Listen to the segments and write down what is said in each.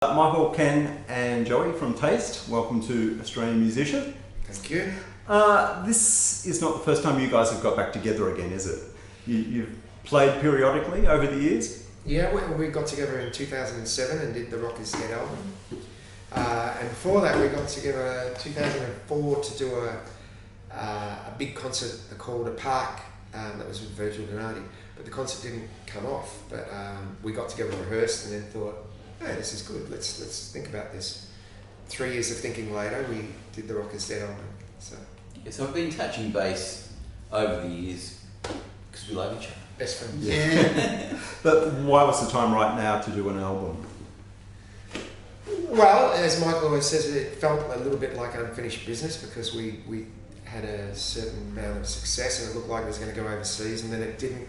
Michael, Ken and Joey from Taste, welcome to Australian Musician. Thank you. This is not the first time you guys have got back together again, is it? You've played periodically over the years? Yeah, we got together in 2007 and did the Rock Is Dead album. And before that we got together in 2004 to do a big concert called A Park that was with Virgil Donati. But the concert didn't come off, but we got together and rehearsed and then thought, hey, this is good, let's think about this. 3 years of thinking later, we did the Rock Is Dead album. So I've been touching base over the years because we love each other. Best friends. Yeah. But why was the time right now to do an album? Well, as Michael always says, it felt a little bit like unfinished business because we had a certain amount of success and it looked like it was going to go overseas, and then it didn't,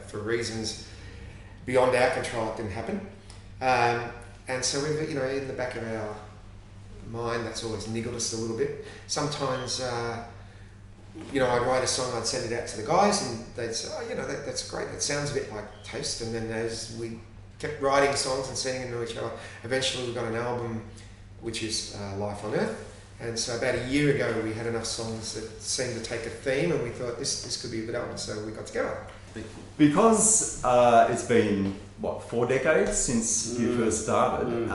for reasons beyond our control. It didn't happen, and so we've, in the back of our mind, that's always niggled us a little bit. Sometimes, I'd write a song, I'd send it out to the guys, and they'd say, "Oh, that's great. That sounds a bit like Taste." And then as we kept writing songs and sending them to each other, eventually we got an album, which is Life on Earth. And so about a year ago, we had enough songs that seemed to take a theme, and we thought this could be a good album. So we got together. Because it's been, 4 decades since you first started,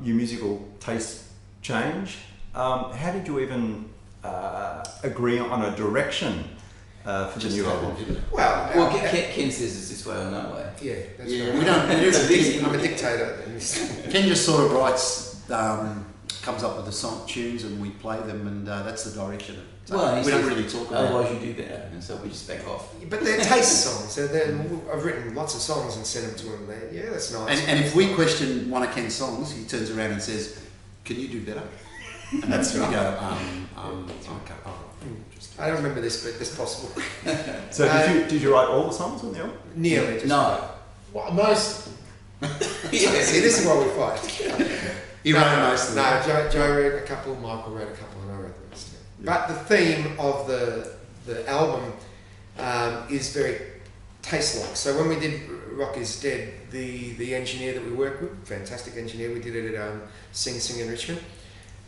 your musical taste changed. How did you even agree on a direction for the new album? Well, Ken says it's this way or no way. Yeah, that's Yeah, right. I'm a dictator. Ken just sort of writes, comes up with the song tunes, and we play them, and that's the direction. Well, we don't really talk about it. Otherwise, you do better, and so we just back off. But they're taste songs. I've written lots of songs and sent them to him. Yeah, that's nice. And if we question one of Ken's songs, he turns around and says, "Can you do better?" And that's when we go, okay. I don't remember this, but it's possible. So did you write all the songs on the album? Nearly. No. Well, most. Yeah. See, this is why we fight. He wrote most of them. No, Joe wrote a couple, Michael wrote a couple, and I wrote the rest. But the theme of the album is very taste-like. So when we did Rock Is Dead, the engineer that we worked with, fantastic engineer, we did it at Sing Sing in Richmond,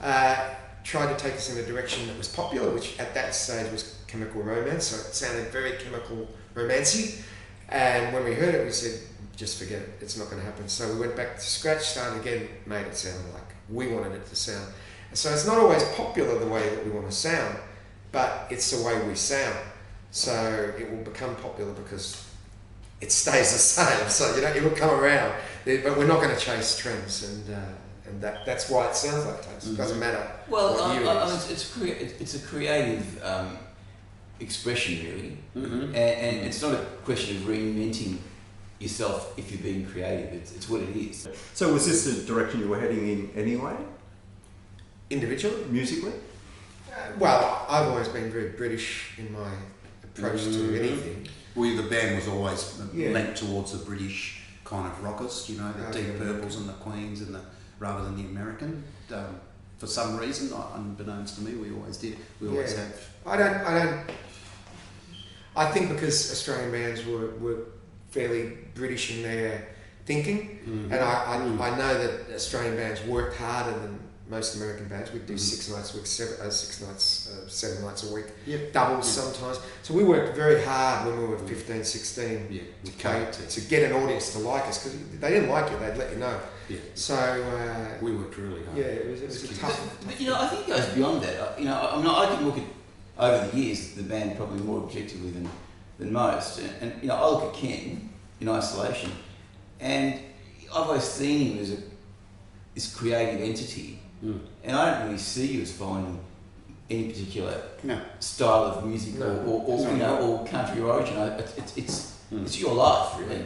tried to take us in a direction that was popular, which at that stage was chemical romance, so it sounded very chemical romancy. And when we heard it, we said, just forget it, it's not going to happen. So we went back to scratch, started again, made it sound like we wanted it to sound. And so it's not always popular the way that we want to sound, but it's the way we sound. So it will become popular because it stays the same. So it will come around, but we're not going to chase trends, and that's why it sounds like Taste. It doesn't matter. Well, what year it is. it's a creative expression, really, and it's not a question of reinventing yourself if you're being creative. It's what it is. So was this the direction you were heading in anyway? Individually? Musically? Well, I've always been very British in my approach to anything. The band was always Yeah. linked towards the British kind of rockers, the Deep Purples and the Queens, rather than the American. For some reason, unbeknownst to me, we always did. We always have. I think because Australian bands were fairly British in their thinking, and I know that Australian bands worked harder than most American bands. We'd do 6 nights a week, 7 nights a week, doubles sometimes. So we worked very hard when we were 15, 16 to get an audience to like us, because they didn't like you, they'd let you know. Yeah. So we worked really hard. yeah, it was a tough. But I think it goes beyond that. I can look at over the years the band probably more objectively than most, and I look at Ken in isolation, and I've always seen him as this creative entity. And I don't really see you as following any particular style of music or country origin. It's your life, really,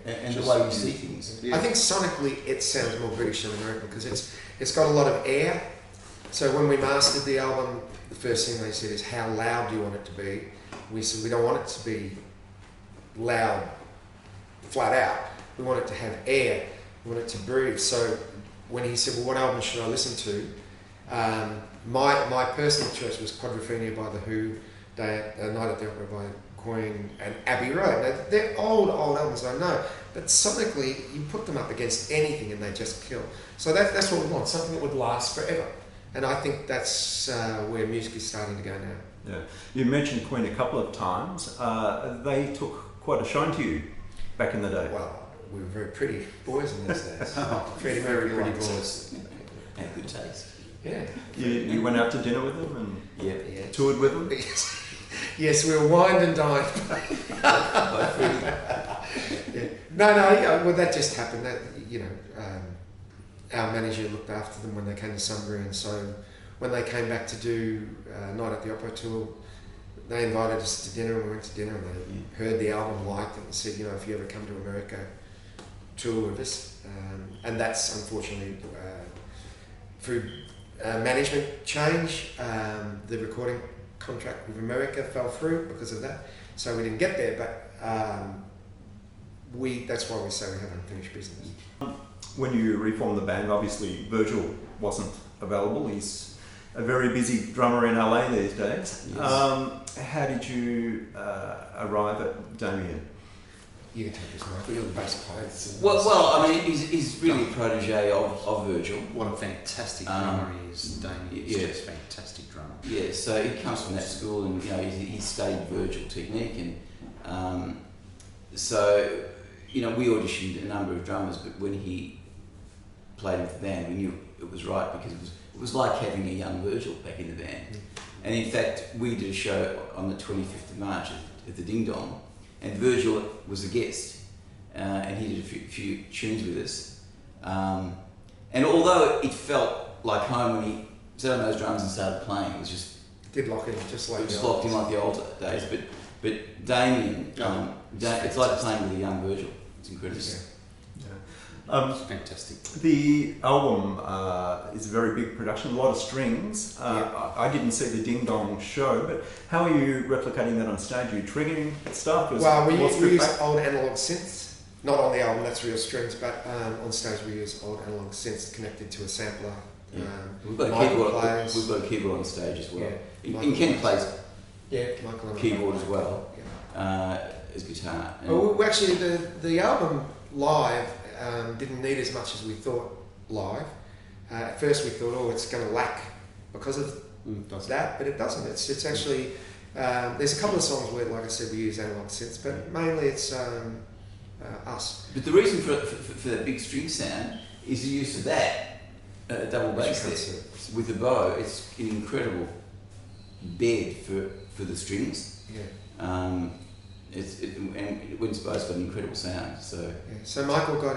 and the way you see things. I think sonically it sounds more British than American because it's got a lot of air. So when we mastered the album, the first thing they said is, "How loud do you want it to be?" We said, "We don't want it to be loud, flat out. We want it to have air. We want it to breathe." So when he said, "Well, what album should I listen to?" My personal choice was Quadrophenia by The Who, Night at the Opera by Queen, and Abbey Road. Now, they're old albums, I know, but sonically, you put them up against anything and they just kill. So that's what we want, something that would last forever. And I think that's where music is starting to go now. Yeah. You mentioned Queen a couple of times. They took quite a shine to you back in the day. Well, we were very pretty boys in those days. Very pretty boys. Had good taste. Yeah. You went out to dinner with them and Yeah. toured with them? Yes, we were wined and dined. Yeah. No, well, that just happened. That our manager looked after them when they came to Sunbury, and so when they came back to do Night at the Opera tour, they invited us to dinner, and we went to dinner, and they heard the album, liked it, and said, if you ever come to America, tour with us. And that's unfortunately through management change, the recording contract with America fell through because of that, so we didn't get there. But that's why we say we have unfinished business. When you reformed the band, obviously Virgil wasn't available. He's a very busy drummer in LA these days. Yes. How did you arrive at Damien? You can take this, Michael. You're the bass player. Well, I mean, he's really a protege of Virgil. What a fantastic drummer he is, Damien. He's just a fantastic drummer. Yeah, so he comes from that school, and he studied Virgil technique, and so we auditioned a number of drummers, but when he played with the band, we knew it was right, because it was like having a young Virgil back in the band. And in fact, we did a show on the 25th of March at the Ding Dong, and Virgil was a guest, and he did a few tunes with us. And although it felt like home when he sat on those drums and started playing, it was just did lock in, just like locked in like the old days. But Damien, it's like playing with a young Virgil. It's incredible. It's fantastic. The album is a very big production, a lot of strings. I didn't see the Ding Dong show, but how are you replicating that on stage? Are you triggering stuff? Well, we use old analog synths, not on the album, that's real strings, but on stage we use old analog synths connected to a sampler. Yeah. We've got a keyboard on stage as well. Yeah. And Ken plays Michael keyboard as well as guitar. Well, we actually, the album live didn't need as much as we thought live. At first we thought, it's going to lack because of that, but it doesn't. It's actually, there's a couple of songs where, like I said, we use analog synths, but mainly it's us. But the reason for that big string sound is the use of that double bass there with the bow. It's an incredible bed for the strings. Yeah. And Wins Bow's got an incredible sound. So So Michael got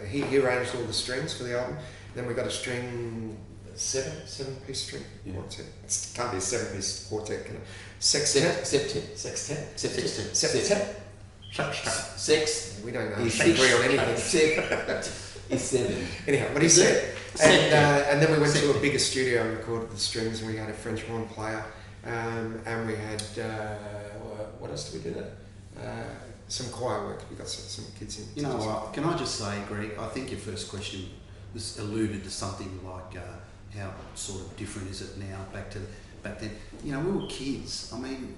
he arranged all the strings for the album. Then we got a string seven-piece string quartet. It can't be a 7-piece quartet, can it? Sextet. Sex. We don't know. We agree on anything. It's 7. Anyhow, what he said. And then we went to a bigger studio and recorded the strings, and we had a French horn player, and we had what else did we do? Some choir work. We got some kids in. You know what? Can I just say, Greg? I think your first question was alluded to something like how sort of different is it now back then. We were kids. I mean,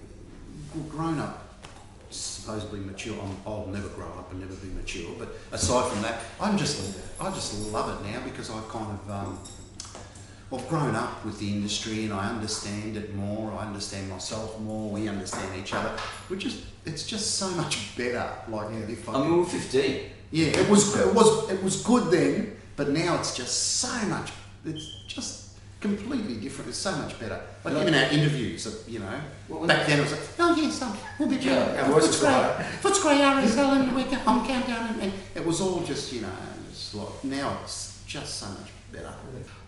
we're grown up, supposedly mature. I'll never grow up and never be mature. But aside from that, I just love it now because I've kind of I've grown up with the industry and I understand it more. I understand myself more. We understand each other. It's just so much better. We're 15. Yeah, it was good then, but now it's just so much. It's just completely different. It's so much better. Like even our interviews, back then it was like, we'll be better. Our voices were higher. Footscray RSL and we get on countdown, and it was all just it's like now it's just so much better.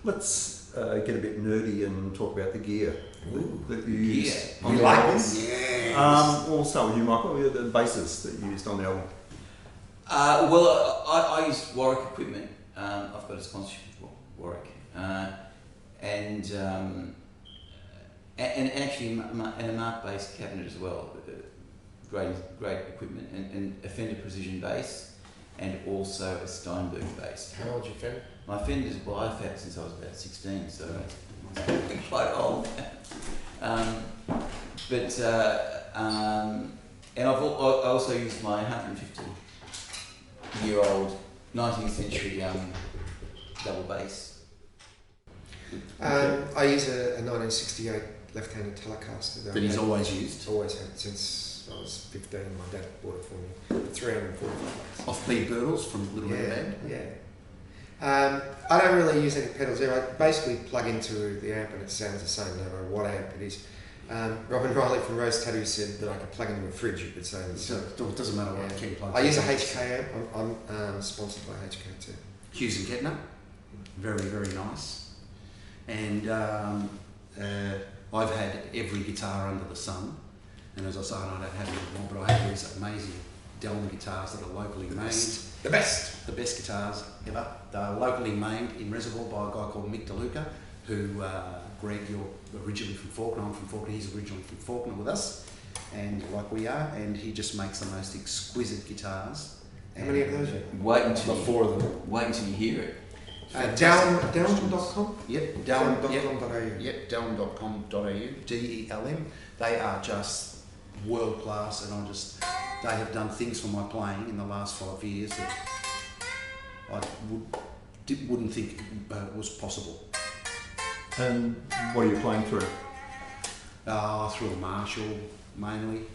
Let's get a bit nerdy and talk about the gear that you use. You like this? Yeah. We'll start with you, Michael. You're the bassist that you used on the album. I use Warwick equipment. I've got a sponsorship with Warwick, and actually a Mark bass cabinet as well. Great equipment, and a Fender Precision bass, and also a Steinberg bass. How old's your Fender? My Fender's I've had since I was about 16, so it's quite old. And I also used my 150-year-old 19th century double bass. I use a 1968 left-handed Telecaster That he's always used. Always had since I was 15. My dad bought it for me for $345. Off B. Girdles from Little Red Band. Yeah. I don't really use any pedals there. I basically plug into the amp and it sounds the same no matter what amp it is. Robin Riley from Rose Tattoo said that I could plug into a fridge, it would sound the So same. it doesn't matter what Ken plugs. I use a HK amp. I'm sponsored by HK too. Hughes and Kettner, very, very nice. And I've had every guitar under the sun. And as I say, I don't have any more, but I have these amazing Delman guitars that are locally made. The best. The best guitars ever. They're locally made in Reservoir by a guy called Mick DeLuca, who, Greg, you're originally from Faulkner, I'm from Faulkner, he's originally from Faulkner with us, and like we are, and he just makes the most exquisite guitars. How many of those? Wait until About 4 of them. Wait until you hear it. Delman.com? Yep, Delm. Delman.com.au. Yep, Delm.com.au. DELM. They are just world class, and they have done things for my playing in the last 5 years that I wouldn't think was possible. And what are you playing through? Through a Marshall mainly,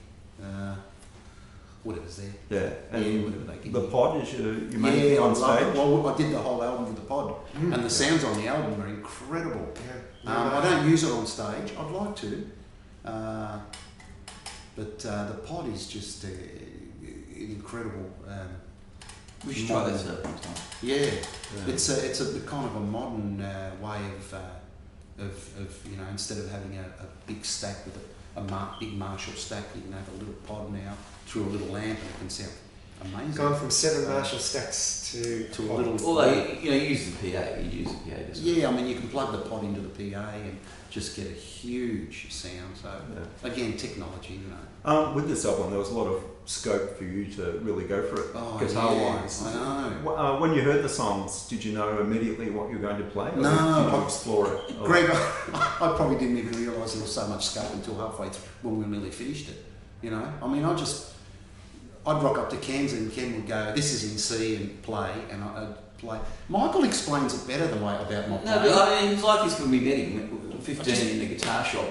whatever's there. Yeah, and whatever they give the me. pod is your main thing I on love stage? it. Well, I did the whole album with the pod, and the sounds on the album are incredible. Yeah. I don't use it on stage. I'd like to, but the pod is just incredible. We should try that sometime. Yeah, it's a kind of a modern way of instead of having a big stack with a big Marshall stack, you can have a little pod now through a little amp, and it can sound amazing. Gone from 7 Marshall stacks to a little. Although you use the PA, you use the PA. Doesn't it? Yeah, I mean you can plug the pod into the PA and just get a huge sound. So again, technology, With this album, there was a lot of scope for you to really go for it, guitar-wise. I know. When you heard the songs, did you know immediately what you were going to play? Or No. did you explore it? Greg, I probably didn't even realise there was so much scope until halfway through when we nearly finished it. I mean, I'd rock up to Ken's and Ken would go, "This is in C," and play, and I'd play. Michael explains it better than about my playing. No, but I mean, it was like this when we met him, 15 in the guitar shop,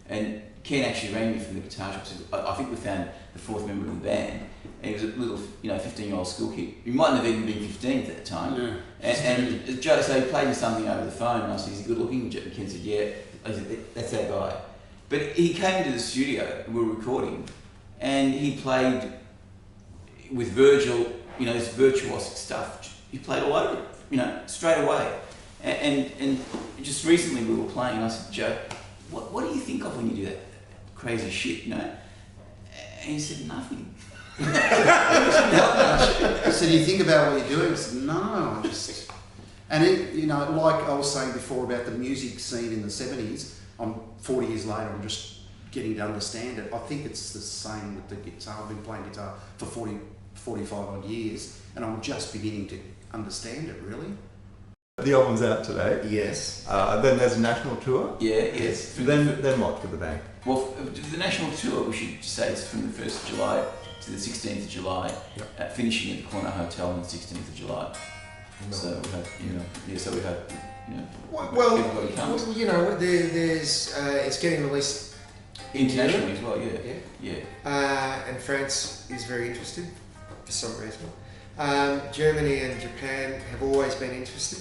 and Ken actually rang me from the guitar shop. Said, I think we found the 4th member of the band, and he was a little, 15-year-old school kid. He mightn't have even been 15 at that time. Yeah. And Joe, so he played me something over the phone, and I said, "Is he good looking?" And Ken said, "Yeah." I said, "That's our guy." But he came into the studio, we were recording, and he played with Virgil, this virtuosic stuff. He played all over it, straight away. And just recently we were playing, and I said, "Joe, what do you think of when you do that crazy shit, And he said, "Nothing." I said, "Do you think about what you're doing?" I said, "No, I just..." And like I was saying before about the music scene in the 70s, I'm 40 years later, I'm just getting to understand it. I think it's the same with the guitar. I've been playing guitar for 45 odd years, and I'm just beginning to understand it, really. The album's out today. Yes. Then there's a national tour. Yes. Then what with the band? Well, the national tour, we should say it's from the 1st of July to the 16th of July, finishing at the Corner Hotel on the 16th of July. No. So we hope, Well, everybody comes. there's it's getting released Internationally as well, Yeah. Yeah. And France is very interested for some reason. Germany and Japan have always been interested.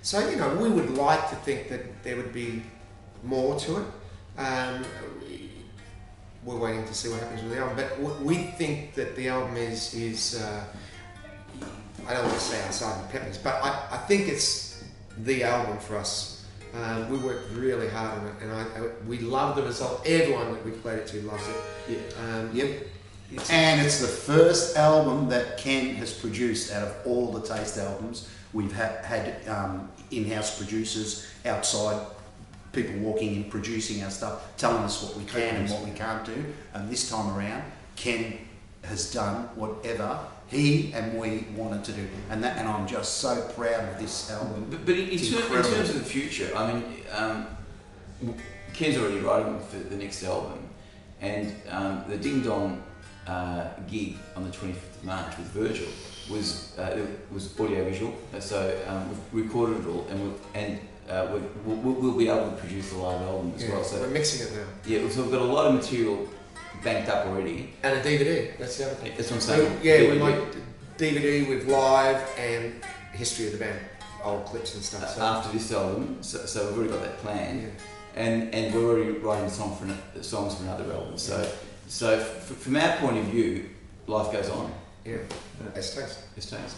So, we would like to think that there would be more to it. We're waiting to see what happens with the album, but we think that the album is I don't want to say outside the peppers, but I think it's the album for us. We worked really hard on it, and we love the result. Everyone that we played it to loves it. Yeah. And it's the first album that Ken has produced out of all the Taste albums. We've had in-house producers, outside people walking in, producing our stuff, telling us what we can and what we can't do. And this time around, Ken has done whatever he and we wanted to do, and I'm just so proud of this album. But in terms of the future, I mean, Ken's already writing for the next album, And the Ding Dong gig on the 25th of March with Virgil was audio-visual, so we've recorded it all, and we'll be able to produce a live album as well. So we're mixing it now. yeah, so we've got a lot of material banked up already. And a DVD, that's the other thing. That's what I'm saying. So, yeah, we might DVD with live and history of the band, old clips and stuff. So. After this album, so we've already got that planned. Yeah. And we're already writing songs for another album. So from our point of view, life goes on. Yeah, as taste. It's taste.